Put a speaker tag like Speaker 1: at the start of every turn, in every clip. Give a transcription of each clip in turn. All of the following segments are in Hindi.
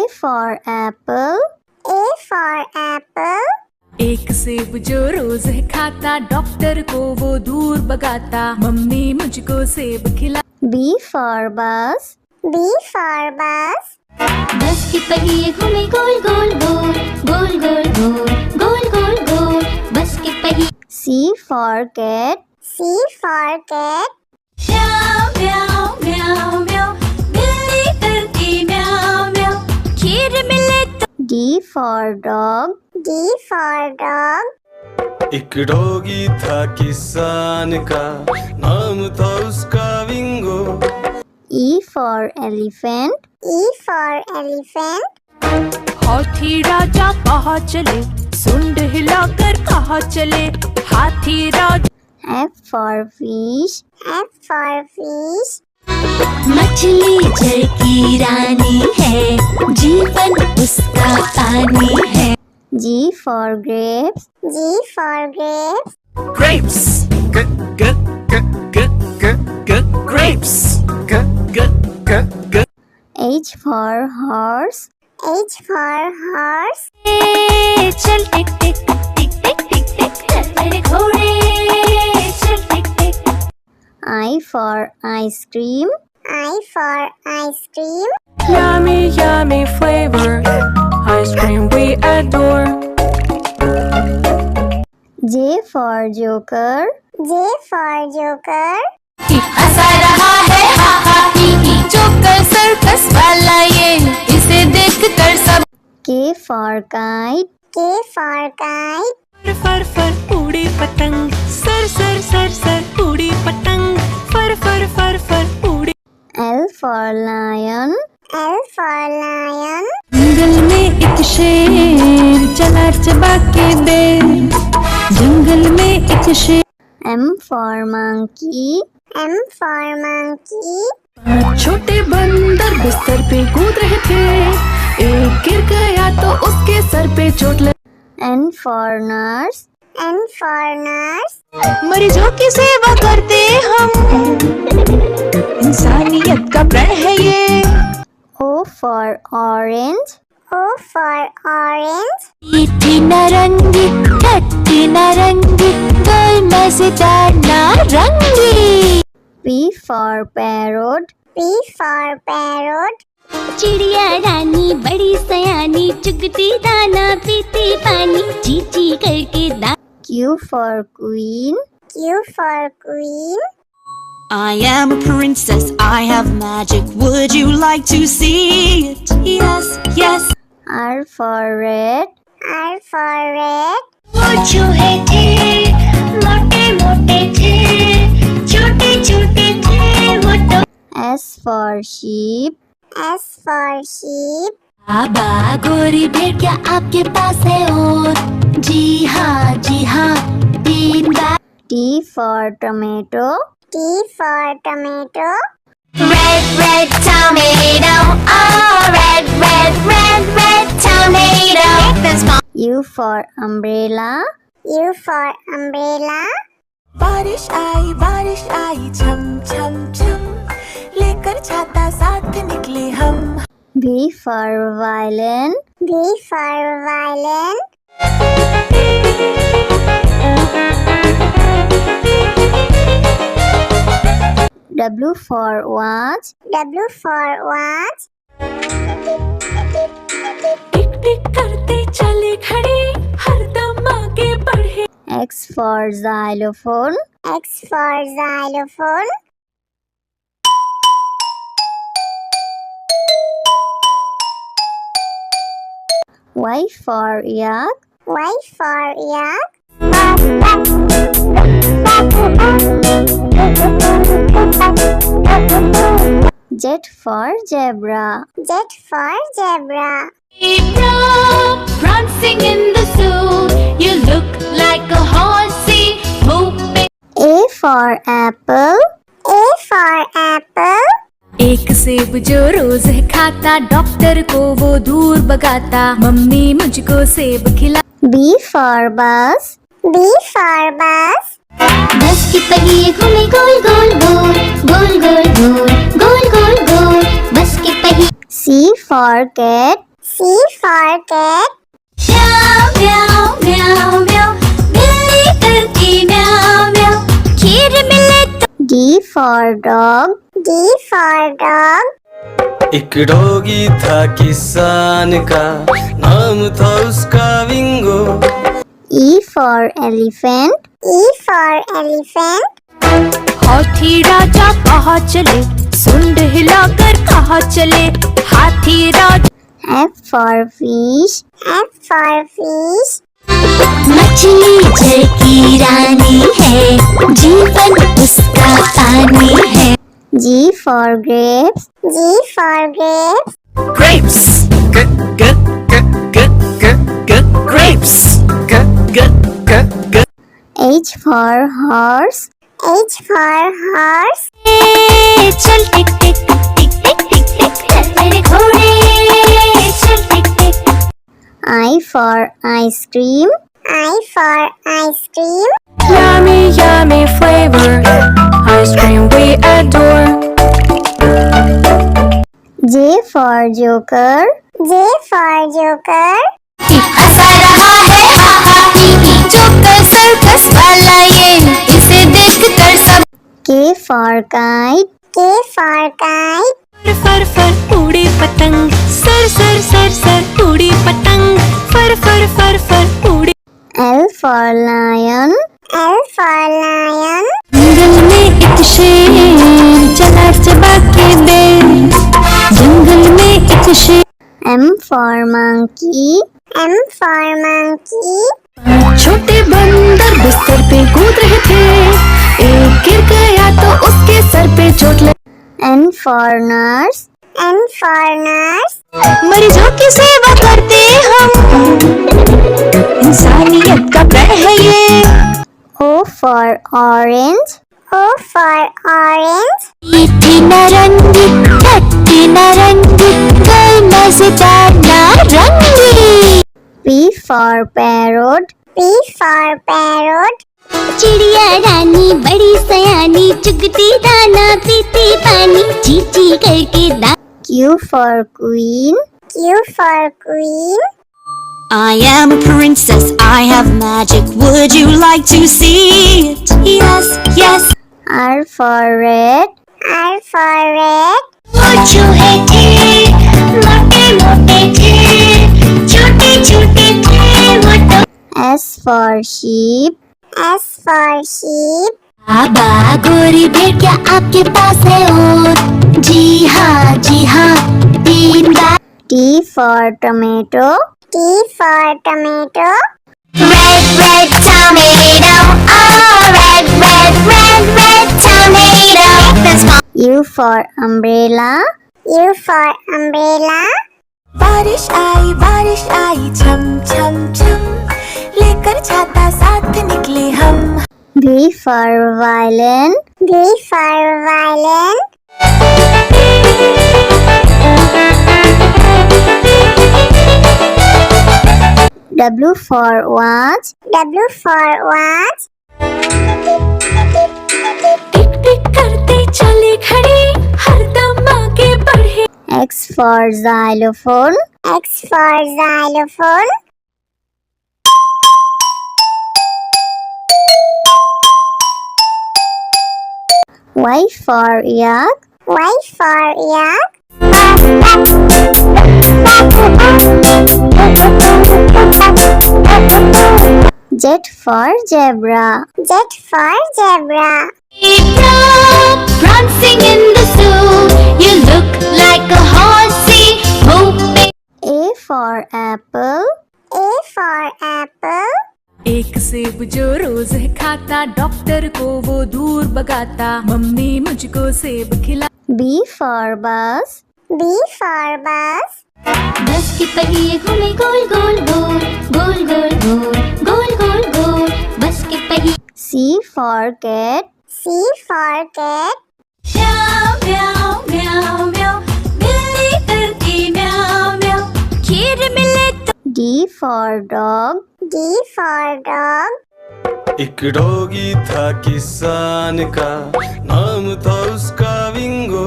Speaker 1: for apple. A for apple.
Speaker 2: एक सेब जो रोज है खाता, डॉक्टर को वो दूर भगाता, मम्मी मुझको सेब खिला।
Speaker 1: B for bus. B for bus.
Speaker 3: बस के पहिए घूमे गोल गोल गोल, गोल गोल गोल, गोल गोल गोल, बस के पहिए।
Speaker 1: C for cat. C for cat.
Speaker 3: म्याऊ म्याऊ म्याऊ म्याऊ, बिल्ली करती म्याऊ म्याऊ, खीर मिले तो।
Speaker 1: D for dog. D for dog.
Speaker 4: एक डॉगी था किसान का, नाम था उसका विंगो।
Speaker 1: E for elephant. E for elephant.
Speaker 2: हाथी राजा कहाँ चले, सुंड हिलाकर कहाँ चले, हाथी राजा।
Speaker 1: F for fish. F for fish.
Speaker 3: मछली जल की रानी है, जीवन उसका पानी है।
Speaker 1: G for grapes. G for grapes.
Speaker 4: Grapes. Grapes.
Speaker 1: H for horse. H for horse.
Speaker 3: चल टिक टिक टिक टिक टिक टिक, चल मेरे घोड़े, चल टिक टिक।
Speaker 1: I for ice cream. I for ice cream.
Speaker 2: Yummy, yummy flavor, ice cream we adore.
Speaker 1: J for joker. J for joker.
Speaker 3: हंसा रहा है हा हा ही ही, जोकर सर्कस वाला ये, इसे देखकर सब।
Speaker 1: K for kite. K for kite.
Speaker 2: फर फर उड़ी पतंग, सर सर सर सर उड़ी पतंग, फर फर फर फर उड़ी।
Speaker 1: L for lion. L for lion.
Speaker 2: जंगल में एक शेर चला चबा के बेर, जंगल में एक शेर।
Speaker 1: M for monkey. M for monkey.
Speaker 2: छोटे बंदर बिस्तर पे कूद रहे थे, एक गिर गया तो उसके सर पे चोट लगी।
Speaker 1: N for nurse. N for nurse.
Speaker 2: मरीजों की सेवा करते हम, इंसानियत का प्रण है ये।
Speaker 1: O for orange. O for orange.
Speaker 3: मीठी नारंगी, खट्टी नारंगी, गोल मजेदार नारंगी।
Speaker 1: P for parrot. P for parrot.
Speaker 3: चिड़िया रानी बड़ी सयानी, चुगती दाना पीती पानी, ची ची करके दा।
Speaker 1: Q for queen. Q for queen.
Speaker 5: I am a princess, I have magic, would you like to see it? Yes, yes.
Speaker 1: R for red. R for red.
Speaker 3: वो चूहे थे, मोटे मोटे थे, छोटे छोटे थे वो तो।
Speaker 1: S for sheep. S for sheep.
Speaker 3: बाबा गोरी भेड़ क्या आपके पास है और? जी हाँ 3 बार।
Speaker 1: T for tomato. T for tomato.
Speaker 3: Red red tomato, oh red red red red tomato.
Speaker 1: U for umbrella. U for umbrella.
Speaker 5: बारिश आई छम छम छम, लेकर छाता साथ निकले हम।
Speaker 1: V for violin. V for violin. W for watch. W for watch.
Speaker 2: टिक टिक करते चले खड़े, हरदम आगे बढ़े।
Speaker 1: X for xylophone. X for xylophone. Y for yak. Y for yak. Z for zebra. Z for zebra.
Speaker 3: Zebra prancing in the zoo, you look like a horsey moving.
Speaker 1: A for apple. A for apple.
Speaker 2: एक सेब जो रोज है खाता, डॉक्टर को वो दूर भगाता, मम्मी मुझको सेब खिला।
Speaker 1: B for bus. B for bus.
Speaker 3: बस के पहिए घूमे गोल गोल गोल, गोल गोल गोल, गोल गोल गोल, बस के पहिए।
Speaker 1: C for cat. C for cat.
Speaker 3: म्याऊ म्याऊ म्याऊ म्याऊ बिल्ली करती म्याऊ म्याऊ खीर मिले तो
Speaker 1: D for dog. D for dog.
Speaker 4: एक डॉगी था किसान का, नाम था उसका विंगो।
Speaker 1: E for elephant. E for elephant.
Speaker 3: हाथी राजा कहाँ चले सुंड हिलाकर कहाँ चले हाथी राजा
Speaker 1: F for fish. F for fish.
Speaker 3: मछली जल की रानी है जीवन उसका पानी है
Speaker 1: G for grapes. G for grapes.
Speaker 5: Grapes. Grapes.
Speaker 1: H for horse. H for horse.
Speaker 3: चल टिक टिक टिक टिक टिक टिक चल मेरे घोड़े चल टिक टिक
Speaker 1: I for ice cream. I for ice cream.
Speaker 2: Yummy, yummy flavor. Ice cream we adore.
Speaker 1: J for joker. J for joker.
Speaker 3: हंसा रहा है हा हा ही ही जोकर सर्कस वाला ये इसे देखकर सब
Speaker 1: K for kite. K for kite.
Speaker 2: फर फर उड़ी पतंग सर सर सर सर उड़ी पतंग फर फर फर फर उड़ी
Speaker 1: L for lion. L for lion.
Speaker 2: जंगल में एक शेर चला चबा के दे जंगल में एक शेर
Speaker 1: M for monkey. M for monkey.
Speaker 2: छोटे बंदर बिस्तर पे कूद रहे थे एक गिर गया तो उसके सर पे चोट लगी
Speaker 1: N for nurse. N for nurse.
Speaker 3: मरीजों की सेवा करते हम इंसानियत का प्रण है ये
Speaker 1: O for orange. O for orange.
Speaker 3: मीठी नारंगी खट्टी नारंगी गल मजेदार नारंगी
Speaker 1: P for parrot. P for parrot.
Speaker 3: चिड़िया रानी बड़ी सयानी चुगती दाना पीती पानी ची ची करके
Speaker 1: Q for queen. Q for queen.
Speaker 5: I am a princess, I have magic. Would you like to see it? Yes, yes.
Speaker 1: R for red. R for red.
Speaker 3: वो चूहे थे मोटे मोटे थे छोटे छोटे थे वो तो
Speaker 1: S for sheep. S for sheep.
Speaker 3: बाबा गोरी भेड़ क्या आपके पास है और जी हाँ 3 बार
Speaker 1: T for tomato. T for tomato.
Speaker 3: Red, red tomato, oh, red, red, red, red tomato. That's fine.
Speaker 1: U for umbrella. U for umbrella.
Speaker 2: बारिश आई छम छम छम लेकर छाता साथ निकले हम
Speaker 1: V for violin. V for violin. W for watch. W for watch.
Speaker 2: टिक टिक करते चले खड़े हरदम आगे बढ़े
Speaker 1: X for xylophone. X for xylophone. Y for yak. Y for yak. Z for zebra. Z for zebra.
Speaker 3: Prancing in the zoo, you look like a horsey whooping.
Speaker 1: A for apple. A for apple.
Speaker 2: एक सेब जो रोज खाता डॉक्टर को वो दूर भगाता मम्मी मुझको सेब खिला
Speaker 1: B for bus. B for bus.
Speaker 3: बस के पहिए घूमे गोल गोल गोल गोल गोल गोल गोल गोल गोल बस के पहिए
Speaker 1: C for cat. C for cat.
Speaker 3: म्याऊ म्याऊ म्याऊ म्याऊ बिल्ली करती म्याऊ म्याऊ खीर मिले तो
Speaker 1: D for dog. D for dog.
Speaker 4: एक डॉगी था किसान का, नाम था उसका विंगो।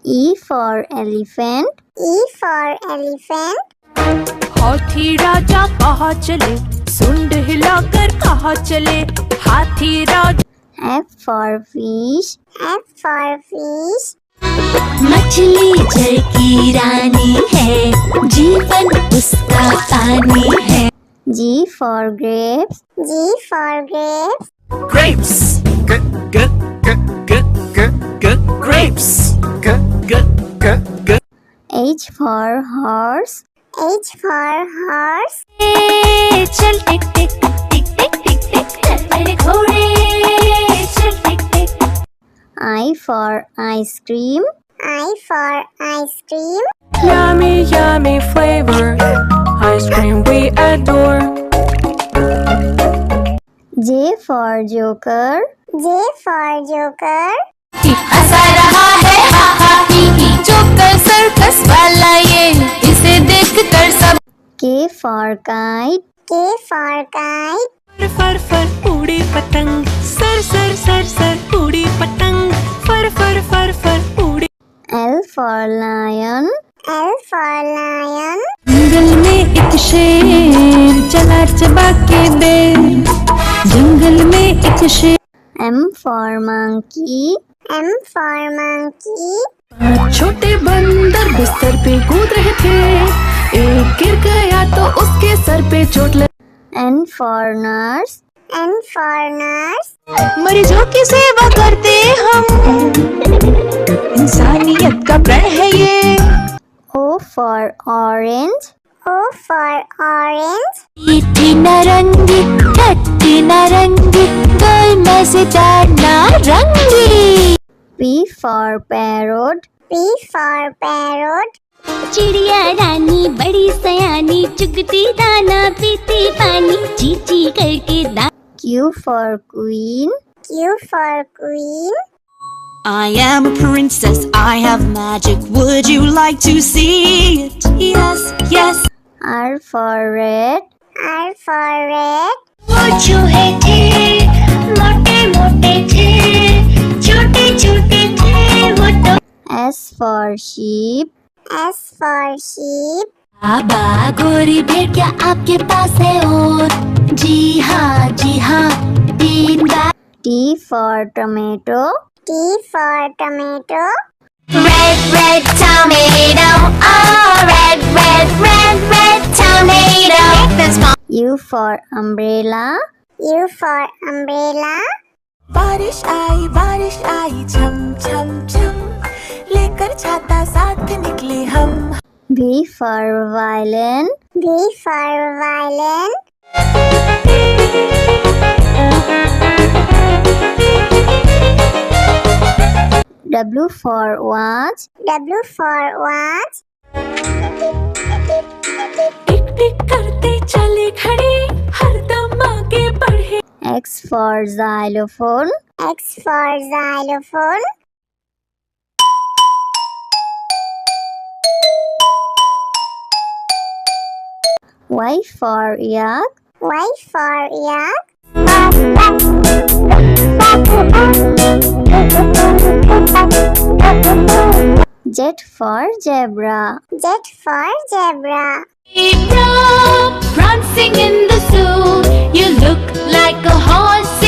Speaker 1: E for elephant. E for elephant.
Speaker 2: हाथी राजा कहाँ चले, सुंड हिलाकर कहाँ चले, हाथी राजा।
Speaker 1: F for fish. F for fish.
Speaker 3: मछली जल की रानी है, जीवन उसका पानी है।
Speaker 1: G for grapes. G for grapes.
Speaker 6: Grapes. Grapes.
Speaker 1: H for horse. H for horse.
Speaker 3: चल टिक टिक टिक टिक टिक टिक चल मेरे घोड़े, चल टिक टिक।
Speaker 1: I for ice cream. I for ice cream.
Speaker 2: Yummy, yummy flavor, ice cream we adore.
Speaker 1: J for joker. J for joker.
Speaker 3: हंसा रहा है हा हा ही ही, जोकर सर्कस वाला ये, इसे देख कर सब।
Speaker 1: K for kite. K for kite.
Speaker 2: फर फर उड़ी पतंग, सर सर सर सर उड़ी पतंग, फर फर फर फर उड़ी।
Speaker 1: L for lion. L for lion.
Speaker 2: जंगल में एक शेर चला चबा के बेर, जंगल में एक शेर।
Speaker 1: M for monkey. M for monkey.
Speaker 2: छोटे बंदर बिस्तर पे कूद रहे थे, एक गिर गया तो उसके सर पे चोट लगी।
Speaker 1: N for nurse. N for nurse.
Speaker 5: मरीजों की सेवा करते हम, इंसानियत का प्रण है ये।
Speaker 1: O for orange. O for orange.
Speaker 3: मीठी नारंगी, खट्टी नारंगी, गोल मजेदार नारंगी।
Speaker 1: P for parrot. P for parrot.
Speaker 3: चिड़िया रानी बड़ी सयानी, चुगती दाना पीती पानी, ची ची करके दा।
Speaker 1: Q for queen. Q for queen.
Speaker 5: I am a princess, I have magic. Would you like to see it? Yes, yes.
Speaker 1: R for red. R for red.
Speaker 3: वो चूहे थे, मोटे मोटे थे, छोटे छोटे थे वो तो।
Speaker 1: S for sheep. S for sheep.
Speaker 3: बाबा गोरी भेड़िया आपके पास है और, जी हाँ 3 बार।
Speaker 1: T for tomato. T for tomato.
Speaker 3: Red, red tomato, oh, red, red, red, red tomato. That's my
Speaker 1: U for umbrella. U for umbrella.
Speaker 2: बारिश आई छम छम छम, लेकर छाता साथ निकले हम।
Speaker 1: V for violin. V for violin. W for watch. W for watch.
Speaker 2: टिक टिक करते चले खड़े, हरदम आगे बढ़े।
Speaker 1: X for xylophone. X for xylophone. Y for yak. Y for yak. Z for zebra. Z for zebra.
Speaker 3: zebra prancing in the zoo. You look like a horse.